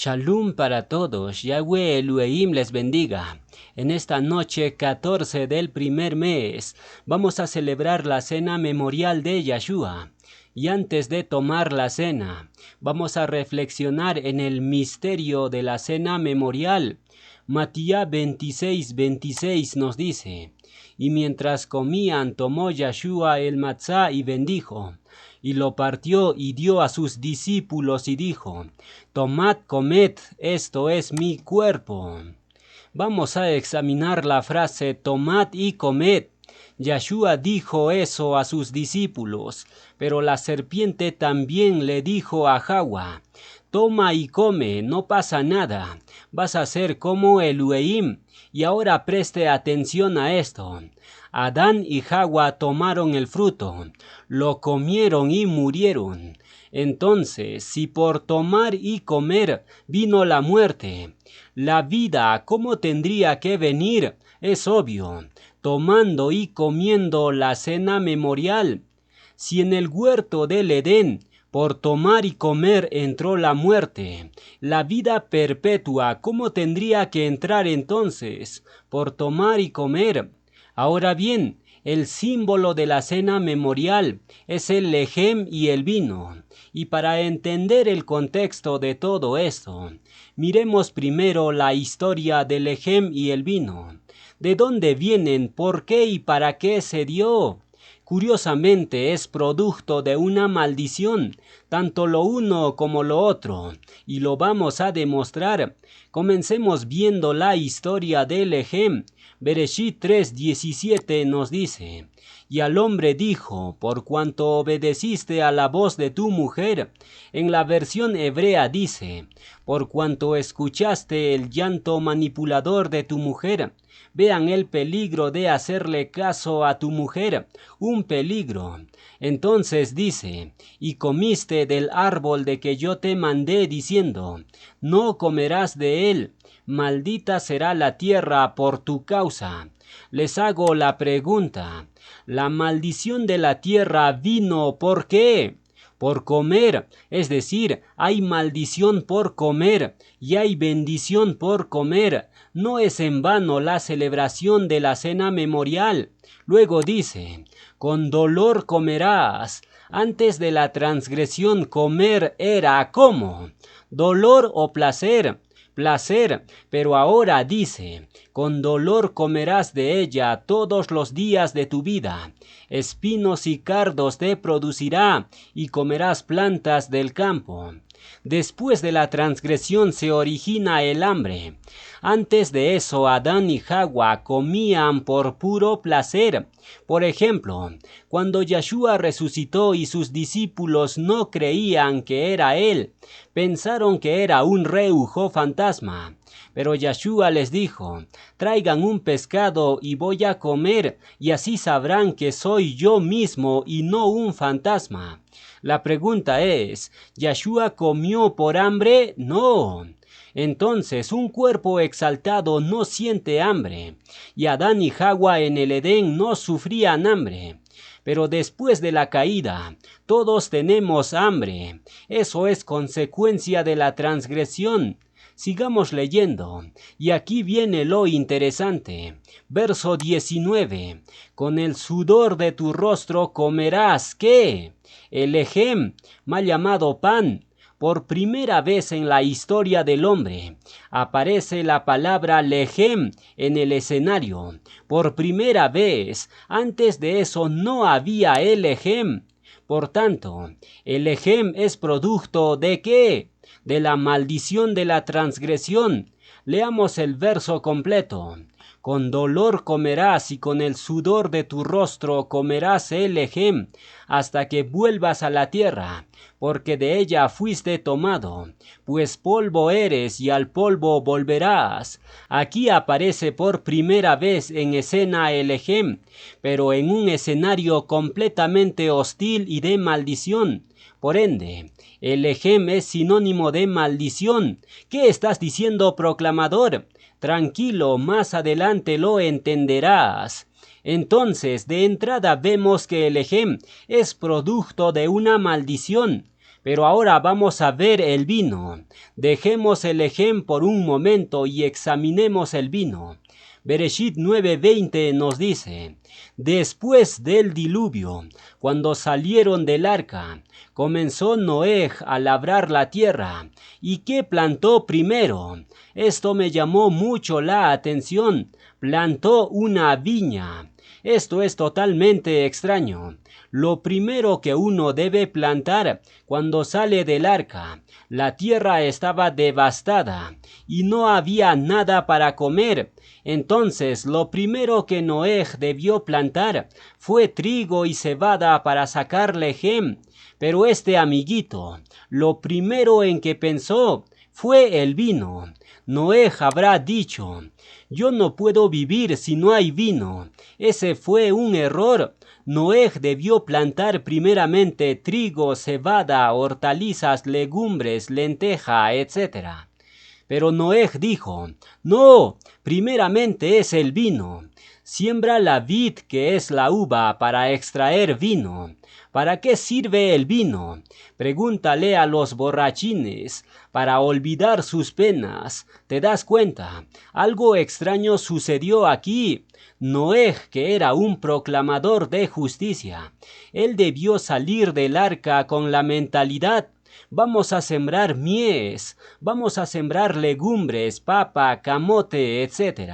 Shalom para todos, Yahweh Elohim les bendiga. En esta noche 14 del primer mes vamos a celebrar la cena memorial de Yahshua. Y antes de tomar la cena, vamos a reflexionar en el misterio de la cena memorial. Matías 26:26 nos dice: y mientras comían, tomó Yahshua el matzá y bendijo, y lo partió y dio a sus discípulos y dijo: tomad, comed, esto es mi cuerpo. Vamos a examinar la frase tomad y comed. Yahshua dijo eso a sus discípulos, pero la serpiente también le dijo a Hawa: toma y come, no pasa nada, vas a ser como Elohim. Y ahora preste atención a esto. Adán y Hawa tomaron el fruto, lo comieron y murieron. Entonces, si por tomar y comer vino la muerte, la vida, ¿cómo tendría que venir? Es obvio, tomando y comiendo la cena memorial. Si en el huerto del Edén, por tomar y comer entró la muerte, la vida perpetua, ¿cómo tendría que entrar entonces? Por tomar y comer. Ahora bien, el símbolo de la cena memorial es el lejem y el vino. Y para entender el contexto de todo esto, miremos primero la historia del lejem y el vino. ¿De dónde vienen? ¿Por qué y para qué se dio? Curiosamente es producto de una maldición, tanto lo uno como lo otro, y lo vamos a demostrar. Comencemos viendo la historia del lejem. Bereshit 3:17 nos dice: y al hombre dijo: por cuanto obedeciste a la voz de tu mujer. En la versión hebrea dice: por cuanto escuchaste el llanto manipulador de tu mujer. Vean el peligro de hacerle caso a tu mujer, un peligro. Entonces dice: y comiste del árbol de que yo te mandé diciendo: no comerás de él, maldita será la tierra por tu causa. Les hago la pregunta: ¿la maldición de la tierra vino por qué? Por comer, es decir, hay maldición por comer y hay bendición por comer. No es en vano la celebración de la cena memorial. Luego dice: con dolor comerás. Antes de la transgresión, comer era ¿cómo? ¿Dolor o placer? Placer, pero ahora dice: con dolor comerás de ella todos los días de tu vida. Espinos y cardos te producirá, y comerás plantas del campo. Después de la transgresión se origina el hambre. Antes de eso, Adán y Hawa comían por puro placer. Por ejemplo, cuando Yahshua resucitó y sus discípulos no creían que era él, pensaron que era un reujo fantasma. Pero Yahshua les dijo: traigan un pescado y voy a comer, y así sabrán que soy yo mismo y no un fantasma. La pregunta es: ¿Yahshua comió por hambre? No. Entonces un cuerpo exaltado no siente hambre, y Adán y Hawa en el Edén no sufrían hambre. Pero después de la caída, todos tenemos hambre. Eso es consecuencia de la transgresión. Sigamos leyendo, y aquí viene lo interesante. Verso 19. Con el sudor de tu rostro comerás, ¿qué? El lejem, mal llamado pan. Por primera vez en la historia del hombre aparece la palabra lejem en el escenario. Por primera vez. Antes de eso no había el lejem. Por tanto, el lejem es producto ¿de qué? De la maldición de la transgresión. Leamos el verso completo. Con dolor comerás y con el sudor de tu rostro comerás el lejem, hasta que vuelvas a la tierra, porque de ella fuiste tomado, pues polvo eres y al polvo volverás. Aquí aparece por primera vez en escena el lejem, pero en un escenario completamente hostil y de maldición. Por ende, el lejem es sinónimo de maldición. ¿Qué estás diciendo, proclamador? Tranquilo, más adelante lo entenderás. Entonces, de entrada vemos que el lejem es producto de una maldición. Pero ahora vamos a ver el vino. Dejemos el Lehem por un momento y examinemos el vino. Bereshit 9:20 nos dice: después del diluvio, cuando salieron del arca, comenzó Noé a labrar la tierra. ¿Y qué plantó primero? Esto me llamó mucho la atención. Plantó una viña. Esto es totalmente extraño. Lo primero que uno debe plantar cuando sale del arca, la tierra estaba devastada y no había nada para comer. Entonces lo primero que Noé debió plantar fue trigo y cebada para sacar lejem. Pero este amiguito, lo primero en que pensó fue el vino. Noé habrá dicho: yo no puedo vivir si no hay vino. Ese fue un error. Noé debió plantar primeramente trigo, cebada, hortalizas, legumbres, lenteja, etc. Pero Noé dijo: no, primeramente es el vino. Siembra la vid, que es la uva, para extraer vino. ¿Para qué sirve el vino? Pregúntale a los borrachines. Para olvidar sus penas. ¿Te das cuenta? Algo extraño sucedió aquí. Noé, que era un proclamador de justicia, él debió salir del arca con la mentalidad: vamos a sembrar mies, vamos a sembrar legumbres, papa, camote, etc.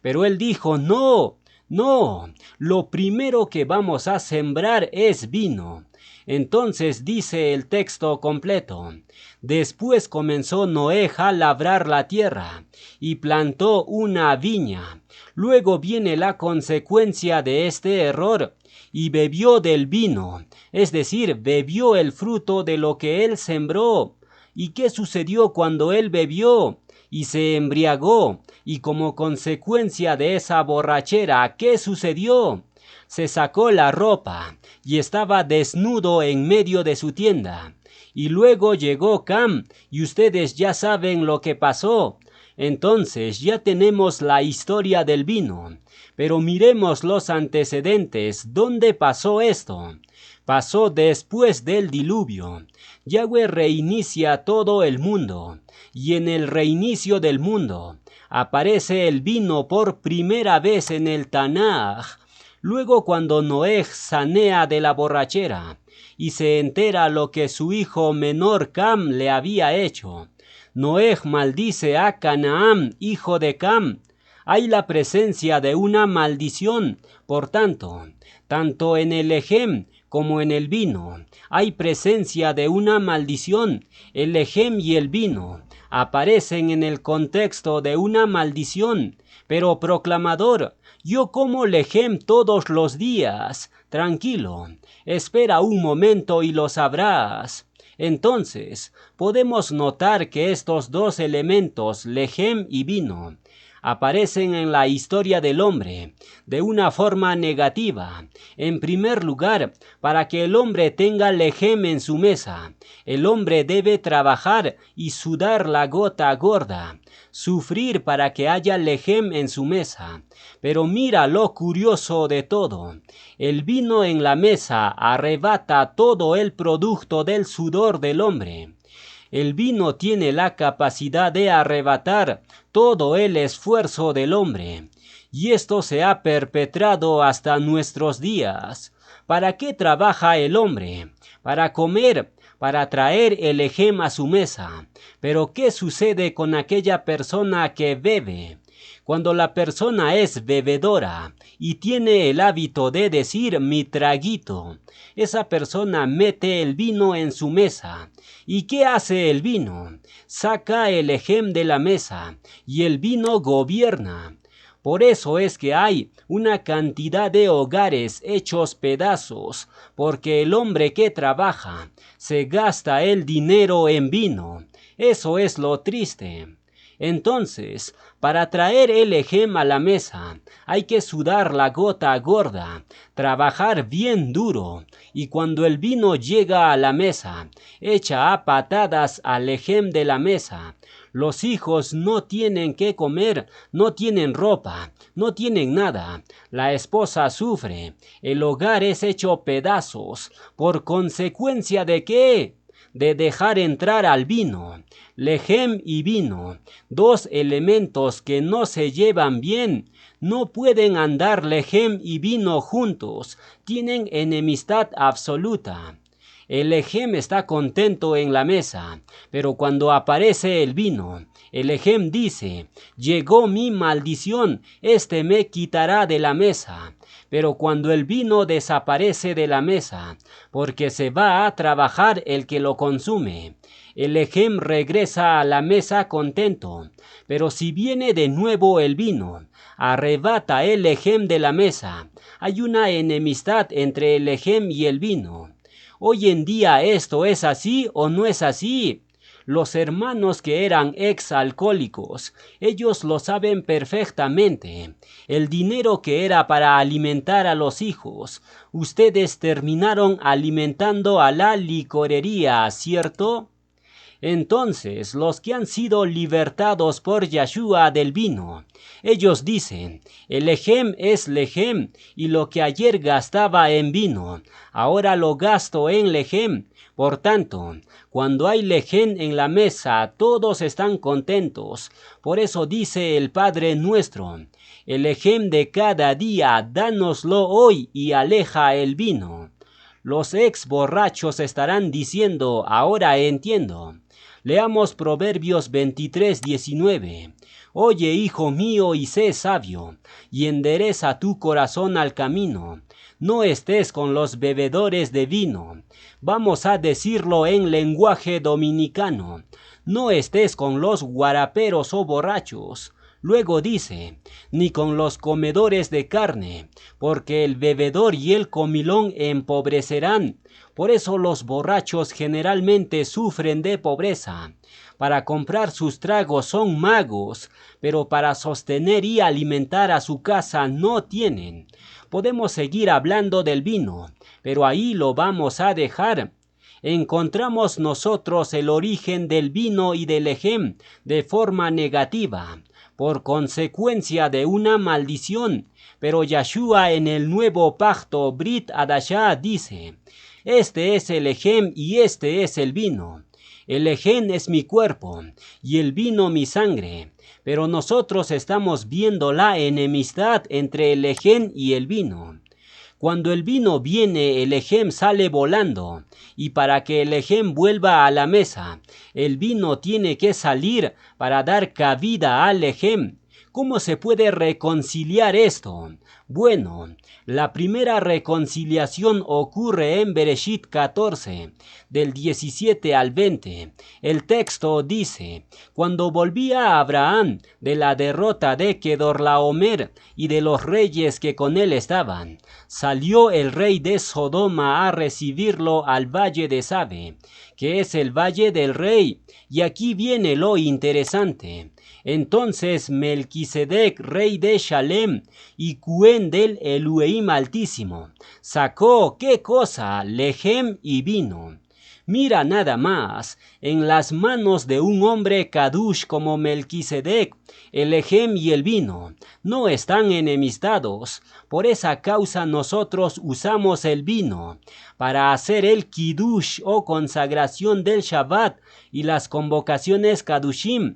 Pero él dijo: no, no, lo primero que vamos a sembrar es vino. Entonces dice el texto completo: después comenzó Noé a labrar la tierra y plantó una viña. Luego viene la consecuencia de este error: y bebió del vino, es decir, bebió el fruto de lo que él sembró. ¿Y qué sucedió cuando él bebió? Y se embriagó, y como consecuencia de esa borrachera, ¿qué sucedió? Se sacó la ropa y estaba desnudo en medio de su tienda. Y luego llegó Cam, y ustedes ya saben lo que pasó. Entonces ya tenemos la historia del vino. Pero miremos los antecedentes. ¿Dónde pasó esto? Pasó después del diluvio. Yahweh reinicia todo el mundo. Y en el reinicio del mundo aparece el vino por primera vez en el Tanaj. Luego, cuando Noé sanea de la borrachera y se entera lo que su hijo menor Cam le había hecho, Noé maldice a Canaán, hijo de Cam. Hay la presencia de una maldición. Por tanto en el lejem como en el vino hay presencia de una maldición. El lejem y el vino aparecen en el contexto de una maldición. Pero proclamador, yo como lejem todos los días. Tranquilo, espera un momento y lo sabrás. Entonces podemos notar que estos dos elementos, lejem y vino, aparecen en la historia del hombre de una forma negativa. En primer lugar, para que el hombre tenga lejem en su mesa, el hombre debe trabajar y sudar la gota gorda, sufrir para que haya lejem en su mesa. Pero mira lo curioso de todo: el vino en la mesa arrebata todo el producto del sudor del hombre. El vino tiene la capacidad de arrebatar todo el esfuerzo del hombre, y esto se ha perpetrado hasta nuestros días. ¿Para qué trabaja el hombre? Para comer, para traer el lejem a su mesa. Pero ¿qué sucede con aquella persona que bebe? Cuando la persona es bebedora y tiene el hábito de decir mi traguito, esa persona mete el vino en su mesa. ¿Y qué hace el vino? Saca el lejem de la mesa y el vino gobierna. Por eso es que hay una cantidad de hogares hechos pedazos, porque el hombre que trabaja se gasta el dinero en vino. Eso es lo triste. Entonces, para traer el lejem a la mesa, hay que sudar la gota gorda, trabajar bien duro, y cuando el vino llega a la mesa, echa a patadas al lejem de la mesa. Los hijos no tienen qué comer, no tienen ropa, no tienen nada. La esposa sufre, el hogar es hecho pedazos. ¿Por consecuencia de qué? de dejar entrar al vino. Lejem y vino, dos elementos que no se llevan bien. No pueden andar lejem y vino juntos, tienen enemistad absoluta. El lejem está contento en la mesa, pero cuando aparece el vino, el lejem dice: llegó mi maldición, este me quitará de la mesa. Pero cuando el vino desaparece de la mesa, porque se va a trabajar el que lo consume, el lejem regresa a la mesa contento. Pero si viene de nuevo el vino, arrebata el lejem de la mesa. Hay una enemistad entre el lejem y el vino. Hoy en día esto es así o no es así. Los hermanos que eran exalcohólicos, ellos lo saben perfectamente. El dinero que era para alimentar a los hijos, ustedes terminaron alimentando a la licorería, ¿cierto? Entonces, los que han sido libertados por Yeshua del vino, ellos dicen: el lejem es lejem, y lo que ayer gastaba en vino, ahora lo gasto en lejem. Por tanto, cuando hay lejem en la mesa, todos están contentos. Por eso dice el Padre nuestro: el lejem de cada día, dánoslo hoy, y aleja el vino. Los ex borrachos estarán diciendo: ahora entiendo. Leamos Proverbios 23:19. Oye, hijo mío, y sé sabio, y endereza tu corazón al camino. No estés con los bebedores de vino. Vamos a decirlo en lenguaje dominicano: no estés con los guaraperos o borrachos. Luego dice: ni con los comedores de carne, porque el bebedor y el comilón empobrecerán. Por eso los borrachos generalmente sufren de pobreza. Para comprar sus tragos son magos, pero para sostener y alimentar a su casa no tienen. Podemos seguir hablando del vino, pero ahí lo vamos a dejar. Encontramos nosotros el origen del vino y del lejem de forma negativa, por consecuencia de una maldición. Pero Yeshua en el nuevo pacto Brit Hadashah dice: este es el lejem y este es el vino. El lejem es mi cuerpo y el vino mi sangre. Pero nosotros estamos viendo la enemistad entre el lejem y el vino. Cuando el vino viene, el lejem sale volando, y para que el lejem vuelva a la mesa, el vino tiene que salir para dar cabida al lejem. ¿Cómo se puede reconciliar esto? Bueno, la primera reconciliación ocurre en Bereshit 14, del 17 al 20. El texto dice: cuando volvía Abraham de la derrota de Kedorlaomer y de los reyes que con él estaban, salió el rey de Sodoma a recibirlo al valle de Sabe, que es el valle del rey. Y aquí viene lo interesante. Entonces Melquisedec, rey de Shalem y Cuen del Elohim Altísimo, sacó, ¿qué cosa? Lejem y vino. Mira nada más, en las manos de un hombre kadush como Melquisedec, el lejem y el vino no están enemistados. Por esa causa nosotros usamos el vino para hacer el kiddush o consagración del Shabbat y las convocaciones kadushim.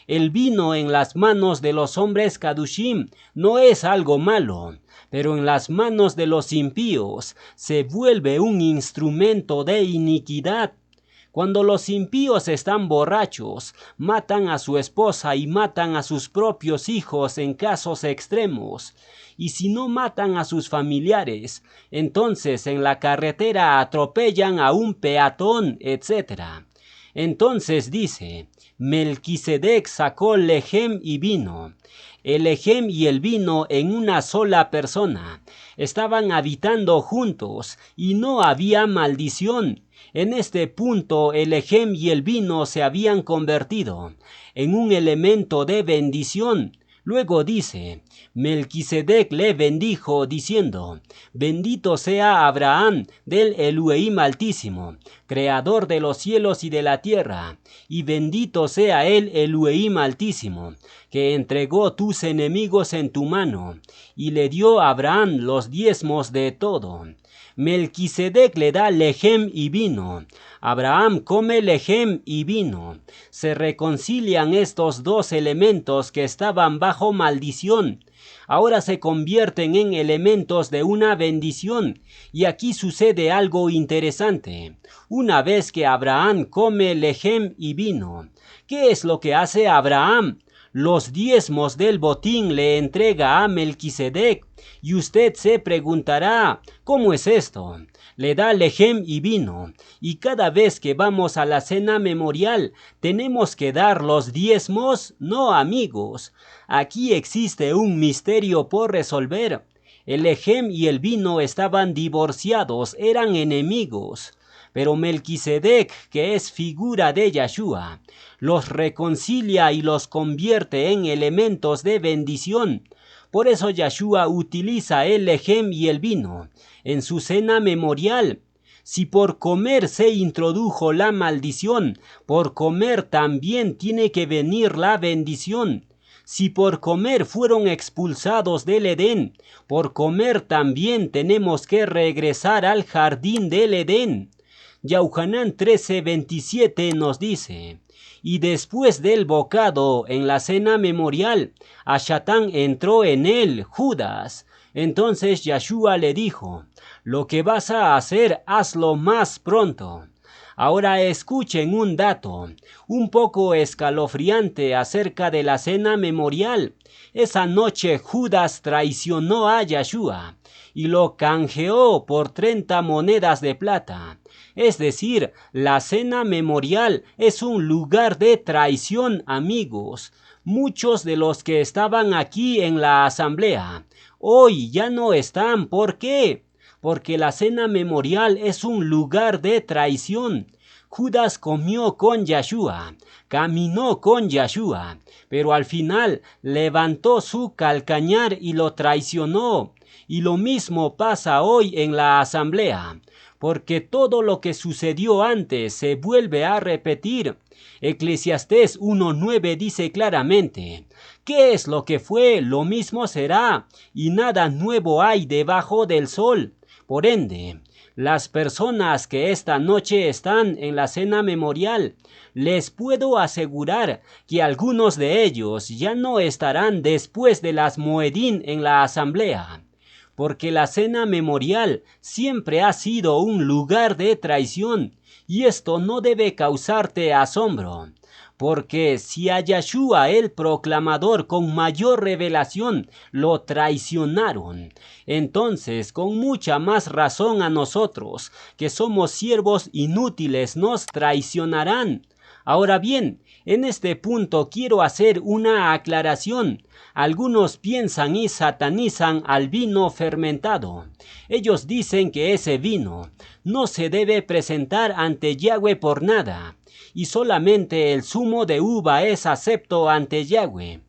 El vino en las manos de los hombres kadushim no es algo malo, pero en las manos de los impíos se vuelve un instrumento de iniquidad. Cuando los impíos están borrachos, matan a su esposa y matan a sus propios hijos en casos extremos. Y si no matan a sus familiares, entonces en la carretera atropellan a un peatón, etc. Entonces dice: Melquisedec sacó lejem y vino. El lejem y el vino en una sola persona estaban habitando juntos y no había maldición. En este punto el lejem y el vino se habían convertido en un elemento de bendición. Luego dice: Melquisedec le bendijo diciendo: bendito sea Abraham del Elohim Altísimo, creador de los cielos y de la tierra, y bendito sea el Elohim Altísimo, que entregó tus enemigos en tu mano, y le dio a Abraham los diezmos de todo. Melquisedec le da lejem y vino Abraham come lejem y vino. Se reconcilian estos dos elementos que estaban bajo maldición. Ahora se convierten en elementos de una bendición. Y aquí sucede algo interesante. Una vez que Abraham come lejem y vino, ¿qué es lo que hace Abraham? Los diezmos del botín le entrega a Melquisedec. Y usted se preguntará, ¿cómo es esto? Le da lejem y vino. Y cada vez que vamos a la cena memorial, ¿tenemos que dar los diezmos? No, amigos. Aquí existe un misterio por resolver. El lejem y el vino estaban divorciados, eran enemigos. Pero Melquisedec, que es figura de Yahshua, los reconcilia y los convierte en elementos de bendición. Por eso Yahshua utiliza el lejem y el vino en su cena memorial. Si por comer se introdujo la maldición, por comer también tiene que venir la bendición. Si por comer fueron expulsados del Edén, por comer también tenemos que regresar al jardín del Edén. Yohanan 13:27 nos dice: y después del bocado en la cena memorial, a Satán entró en él Judas. Entonces Yahshua le dijo: lo que vas a hacer, hazlo más pronto. Ahora escuchen un dato un poco escalofriante acerca de la cena memorial. Esa noche Judas traicionó a Yahshua y lo canjeó por 30 monedas de plata. Es decir, la cena memorial es un lugar de traición, amigos. Muchos de los que estaban aquí en la asamblea hoy ya no están. ¿Por qué? Porque la cena memorial es un lugar de traición. Judas comió con Yahshua, caminó con Yahshua, pero al final levantó su calcañar y lo traicionó. Y lo mismo pasa hoy en la asamblea, porque todo lo que sucedió antes se vuelve a repetir. Eclesiastés 1:9 dice claramente: ¿qué es lo que fue? Lo mismo será, y nada nuevo hay debajo del sol. Por ende, las personas que esta noche están en la cena memorial, les puedo asegurar que algunos de ellos ya no estarán después de las Moedín en la asamblea, porque la cena memorial siempre ha sido un lugar de traición, y esto no debe causarte asombro. Porque si a Yahshua el proclamador con mayor revelación lo traicionaron, entonces con mucha más razón a nosotros, que somos siervos inútiles, nos traicionarán. Ahora bien, en este punto quiero hacer una aclaración. Algunos piensan y satanizan al vino fermentado. Ellos dicen que ese vino no se debe presentar ante Yahweh por nada, y solamente el zumo de uva es acepto ante Yahweh.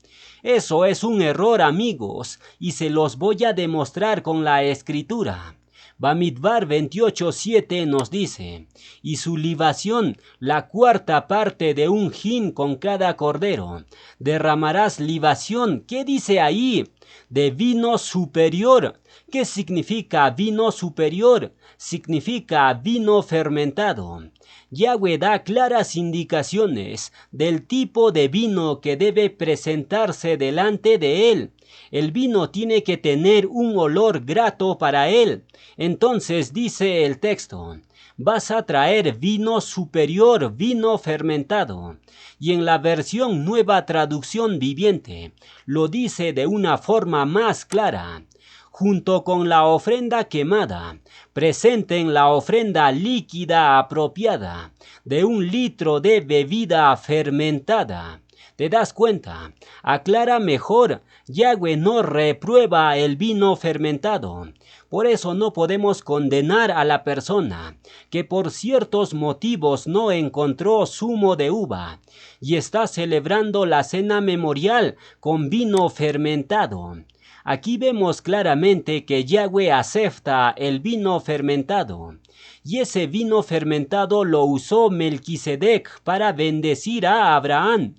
Eso es un error, amigos, y se los voy a demostrar con la escritura. Bamidbar 28:7 nos dice: y su libación, la cuarta parte de un hin con cada cordero. Derramarás libación. ¿Qué dice ahí? De vino superior. ¿Qué significa vino superior? Significa vino fermentado. Yahweh da claras indicaciones del tipo de vino que debe presentarse delante de él. El vino tiene que tener un olor grato para él. Entonces dice el texto: vas a traer vino superior, vino fermentado. Y en la versión Nueva Traducción Viviente lo dice de una forma más clara: junto con la ofrenda quemada, presenten la ofrenda líquida apropiada de 1 litro de bebida fermentada. ¿Te das cuenta? Aclara mejor. Yahweh no reprueba el vino fermentado. Por eso no podemos condenar a la persona que por ciertos motivos no encontró zumo de uva y está celebrando la cena memorial con vino fermentado. Aquí vemos claramente que Yahweh acepta el vino fermentado, y ese vino fermentado lo usó Melquisedec para bendecir a Abraham.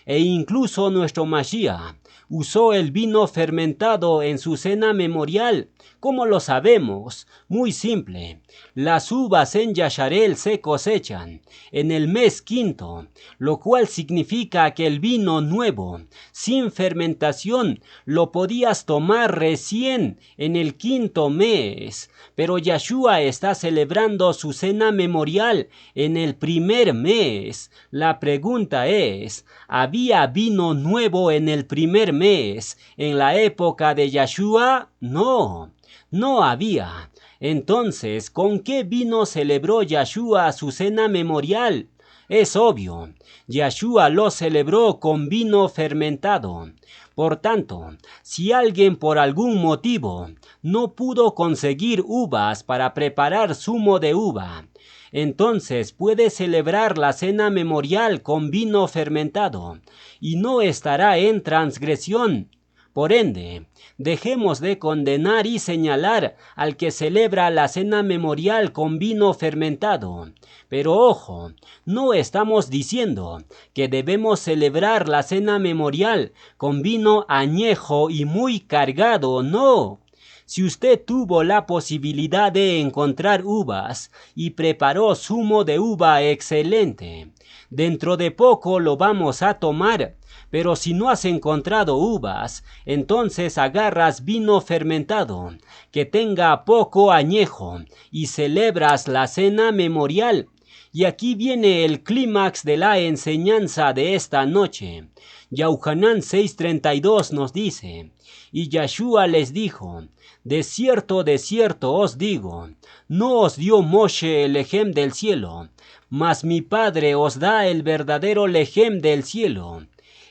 E incluso nuestro Mashiach usó el vino fermentado en su cena memorial? ¿Cómo lo sabemos? Muy simple. Las uvas en Yasharel se cosechan en el mes quinto, lo cual significa que el vino nuevo, sin fermentación, lo podías tomar recién en el quinto mes. Pero Yeshua está celebrando su cena memorial en el primer mes. La pregunta es, ¿había vino nuevo en el primer mes en la época de Yeshua? No, no había. Entonces, ¿con qué vino celebró Yeshua su cena memorial? Es obvio, Yeshua lo celebró con vino fermentado. Por tanto, si alguien por algún motivo no pudo conseguir uvas para preparar zumo de uva, entonces puede celebrar la cena memorial con vino fermentado y no estará en transgresión. Por ende, dejemos de condenar y señalar al que celebra la cena memorial con vino fermentado. Pero ojo, no estamos diciendo que debemos celebrar la cena memorial con vino añejo y muy cargado, no. Si usted tuvo la posibilidad de encontrar uvas y preparó zumo de uva excelente, dentro de poco lo vamos a tomar. Pero si no has encontrado uvas, entonces agarras vino fermentado, que tenga poco añejo, y celebras la cena memorial. Y aquí viene el clímax de la enseñanza de esta noche. Yohanan 6:32 nos dice, y Yeshua les dijo, de cierto os digo, no os dio Moshe el lejem del cielo, mas mi Padre os da el verdadero lejem del cielo.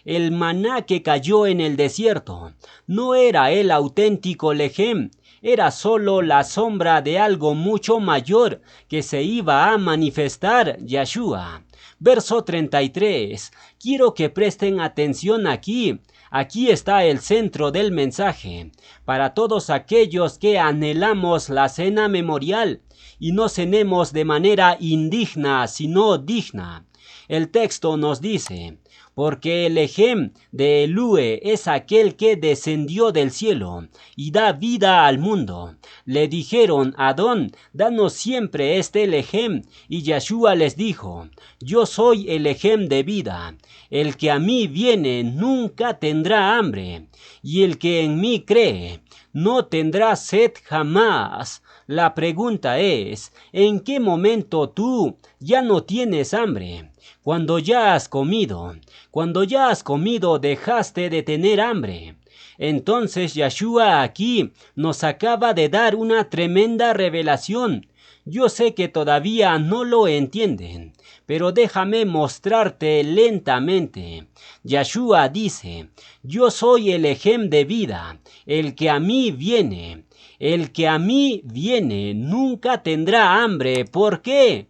El maná que cayó en el desierto no era el auténtico lejem, era solo la sombra de algo mucho mayor que se iba a manifestar, Yeshua. Verso 33. Quiero que presten atención aquí. Aquí está el centro del mensaje. Para todos aquellos que anhelamos la cena memorial y no cenemos de manera indigna, sino digna. El texto nos dice, porque el lejem de Elue es aquel que descendió del cielo y da vida al mundo. Le dijeron, Adón, danos siempre este lejem. Y Yeshua les dijo, yo soy el lejem de vida. El que a mí viene nunca tendrá hambre, y el que en mí cree no tendrá sed jamás. La pregunta es, ¿en qué momento tú ya no tienes hambre? Cuando ya has comido. Cuando ya has comido dejaste de tener hambre. Entonces Yeshua aquí nos acaba de dar una tremenda revelación. Yo sé que todavía no lo entienden, pero déjame mostrarte lentamente. Yeshua dice, yo soy el lejem de vida, el que a mí viene. El que a mí viene nunca tendrá hambre. ¿Por qué?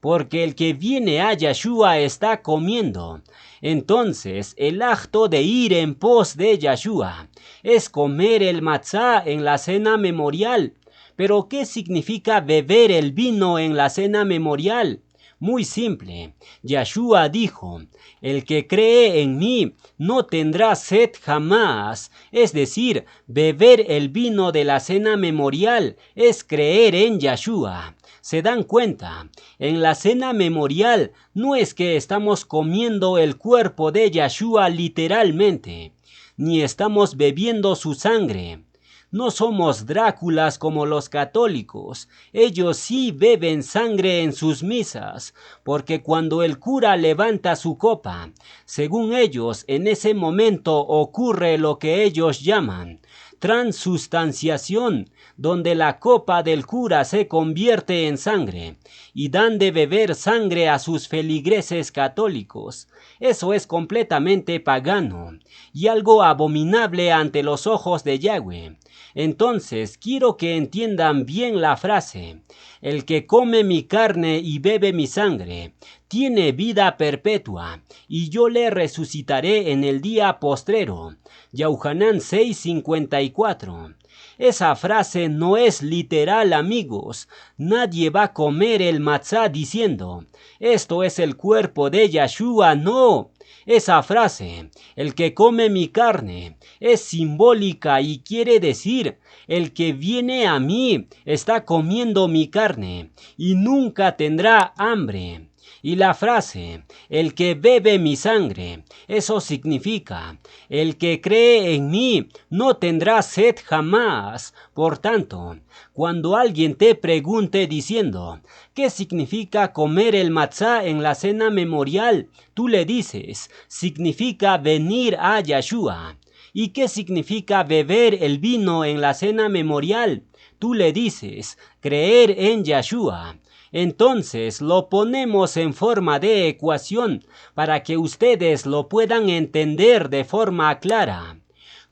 Porque el que viene a Yeshua está comiendo. Entonces, el acto de ir en pos de Yeshua es comer el matzá en la cena memorial. ¿Pero qué significa beber el vino en la cena memorial? Muy simple. Yeshua dijo, el que cree en mí no tendrá sed jamás. Es decir, beber el vino de la cena memorial es creer en Yeshua. ¿Se dan cuenta? En la cena memorial no es que estamos comiendo el cuerpo de Yeshua literalmente, ni estamos bebiendo su sangre. No somos Dráculas como los católicos. Ellos sí beben sangre en sus misas, porque cuando el cura levanta su copa, según ellos, en ese momento ocurre lo que ellos llaman transustanciación, donde la copa del cura se convierte en sangre, y dan de beber sangre a sus feligreses católicos. Eso es completamente pagano, y algo abominable ante los ojos de Yahweh. Entonces, quiero que entiendan bien la frase, el que come mi carne y bebe mi sangre, tiene vida perpetua, y yo le resucitaré en el día postrero. Yohanan 6:54. Esa frase no es literal, amigos. Nadie va a comer el matzá diciendo, esto es el cuerpo de Yeshua, no. Esa frase, el que come mi carne, es simbólica y quiere decir, el que viene a mí está comiendo mi carne y nunca tendrá hambre. Y la frase, el que bebe mi sangre, eso significa, el que cree en mí no tendrá sed jamás. Por tanto, cuando alguien te pregunte diciendo, ¿qué significa comer el matzá en la cena memorial? Tú le dices, significa venir a Yeshua. ¿Y qué significa beber el vino en la cena memorial? Tú le dices, creer en Yeshua. Entonces lo ponemos en forma de ecuación para que ustedes lo puedan entender de forma clara.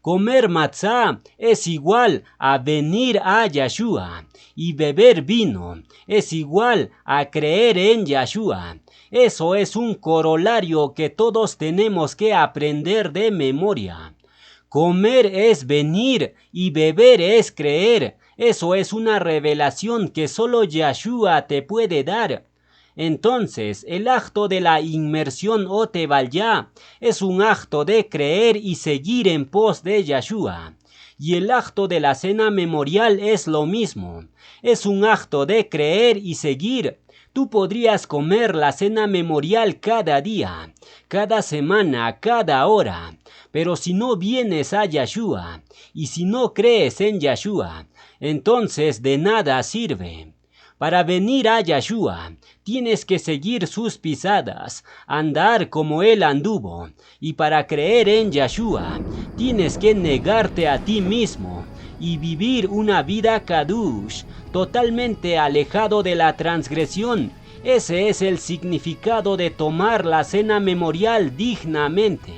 Comer matzá es igual a venir a Yeshua y beber vino es igual a creer en Yeshua. Eso es un corolario que todos tenemos que aprender de memoria. Comer es venir y beber es creer. Eso es una revelación que solo Yeshua te puede dar. Entonces, el acto de la inmersión o tevalá es un acto de creer y seguir en pos de Yeshua. Y el acto de la cena memorial es lo mismo. Es un acto de creer y seguir. Tú podrías comer la cena memorial cada día, cada semana, cada hora. Pero si no vienes a Yeshua y si no crees en Yeshua, entonces de nada sirve. Para venir a Yeshua, tienes que seguir sus pisadas, andar como él anduvo. Y para creer en Yeshua, tienes que negarte a ti mismo y vivir una vida kadush, totalmente alejado de la transgresión. Ese es el significado de tomar la cena memorial dignamente.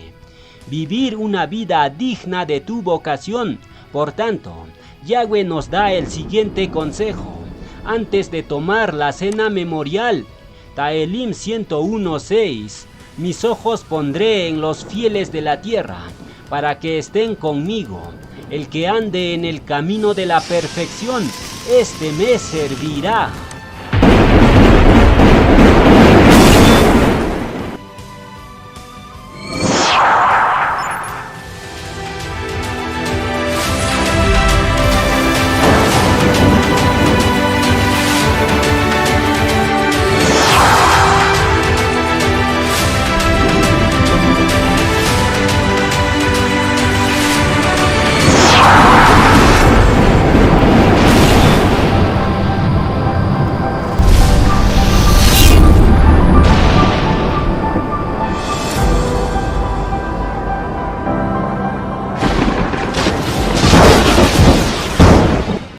Vivir una vida digna de tu vocación. Por tanto, Yahweh nos da el siguiente consejo. Antes de tomar la cena memorial, Taelim 101:6, mis ojos pondré en los fieles de la tierra, para que estén conmigo. El que ande en el camino de la perfección, este me servirá.